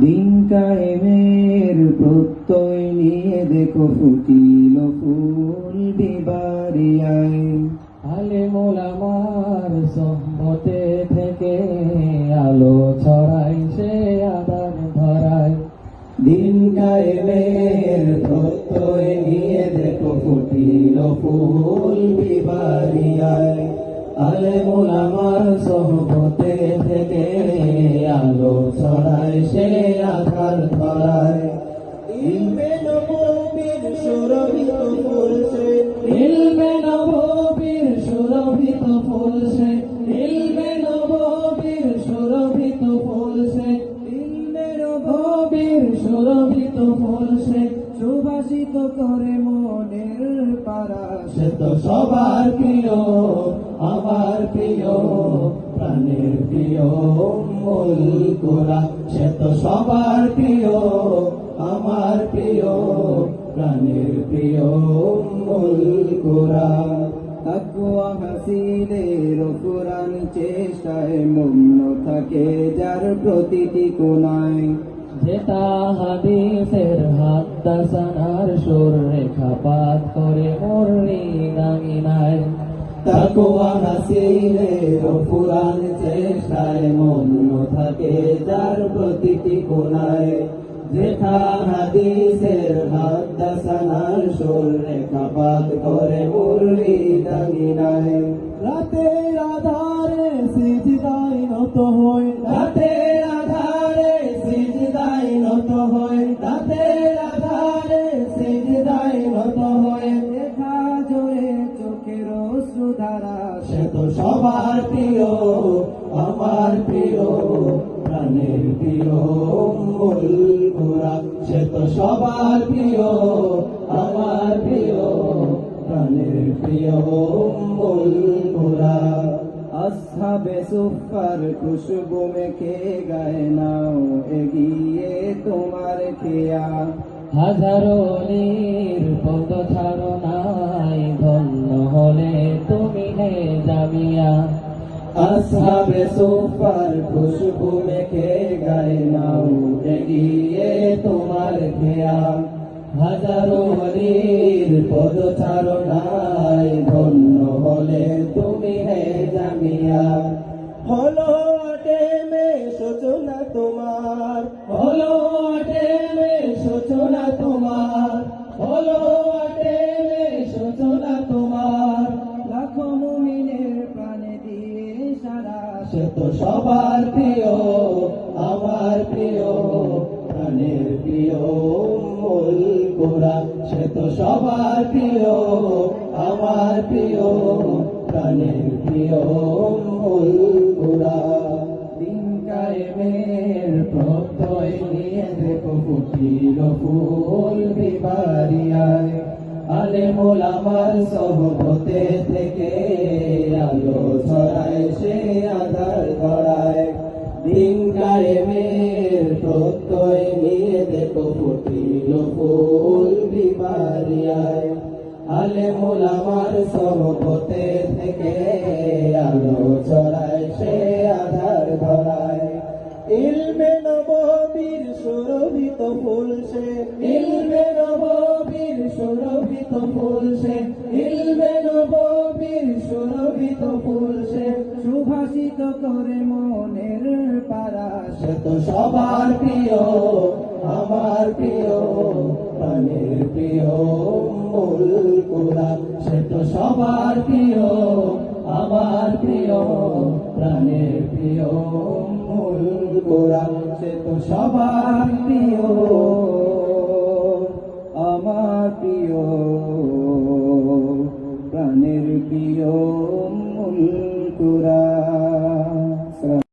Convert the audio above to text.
দিন কায়েমের প্রত্যয় নিয়ে দেখো ফুটিল ফুল বিবারিয়ায়। আলেম ওলামার সোহবতে থেকে আলো ছড়ায় সে আধার ধরায়। দিন কায়েমের প্রত্যয় নিয়ে দেখো ফুটিল ফুল বিবারিয়ায়। আলেম ওলামার সোহবতে থেকে আলো ছড়ায় সে আধার ধরায়। ইলমে নববীর সুরভিত ফুল সে, ইলমে নববীর সুরভিত ফুল সে, ইলমে নববীর সুরভিত ফুল সে, ইলমে নববীর সুরভিত ফুল সে, সুভাষিত করে মনের পারাশ। সে তো সবার প্রিয়, আমার প্রিয়, প্রাণের প্রিয় মূল কোরআন। সে তো সবার প্রিয়, আমার প্রিয়, প্রাণের প্রিয় মূল কোরআন। তাকওয়া হাসিলের কোরআন চেষ্টায় মগ্ন থাকে যার প্রতিটি কোণায়। যেটা হাদিসের হাদাসানার সুর রেখাপাত করে মুররি দামিনায়। তাকওয়া হাসিলের কোরআন চেষ্টায় মগ্ন থাকে যার প্রতিটি কোণায়। যেথা হাদিসের হাদাসানার সুর রেখাপাত করে মুররি দামিনায়। রাতের আধারে সিজদায় নত হই, রাতের আধারে সিজদায় নত হয়ে, রাতের আধারে সিজদায় নত হই। দেখা জোরে চোখের অশ্রুধারা। সে তো সবার প্রিয়, আমার প্রিয়, প্রাণের প্রিয় মূল কোরআন। সে তো সবার প্রিয়, আমার প্রিয়, প্রাণের প্রিয় মূল কোরআন। আসহাবে সুফার খুশবু মেখে গায়ে নাও এগিয়ে তোমার খেয়া। হাজারো নীর পদ ধারণায় ধন্য হলে তুমি হে জামিয়া। আসহাবে সুফার খুশবু মেখে গায়ে নাও এগিয়ে তোমার খেয়া। হাজারো নীর পদ ধারণায় ধন্য হলে তুমি হে জামিয়া। হলো আটেমে সূচনা তোমার, হলো আটেমে সূচনা তোমার, হলো আটেমে সূচনা তোমার। লাখো মুমিনের প্রাণে দিয়ে সারা। সে তো সবার প্রিয়, আমার প্রিয়, প্রাণের প্রিয় মূল কোরআন। সে তো সবার প্রিয়, আমার প্রিয়, প্রাণের প্রিয় মূল কোরআন। দিন কায়েমের প্রত্যয় নিয়ে দেখো ফুটিল ফুল বিবারিয়ায়। আলেম ওলামার সোহবতে থেকে আলো ছড়ায় সে আধার ধরায়। দিন কায়েমের প্রত্যয় নিয়ে দেখো ফুটিল ফুল বিবারিয়ায়। আলেম ওলামার সোহবতে থেকে আলো ছড়ায় সে আধার ধরায়। ইলমে নববীর সুরভিত ফুল সে, ইলমে নববীর সুরভিত ফুল সে, ইলমে নববীর সুরভিত ফুল সে, সুভাষিত করে মনের পারাশ। সে তো সবার প্রিয়, আমার প্রিয়, প্রাণের প্রিয় মূল কোরআন। সে তো সবার প্রিয়, আমার প্রিয়, প্রাণের প্রিয় মূল কোরআন। সে তো সবার প্রিয়, আমার প্রিয়, প্রাণের প্রিয় মূল কোরআন।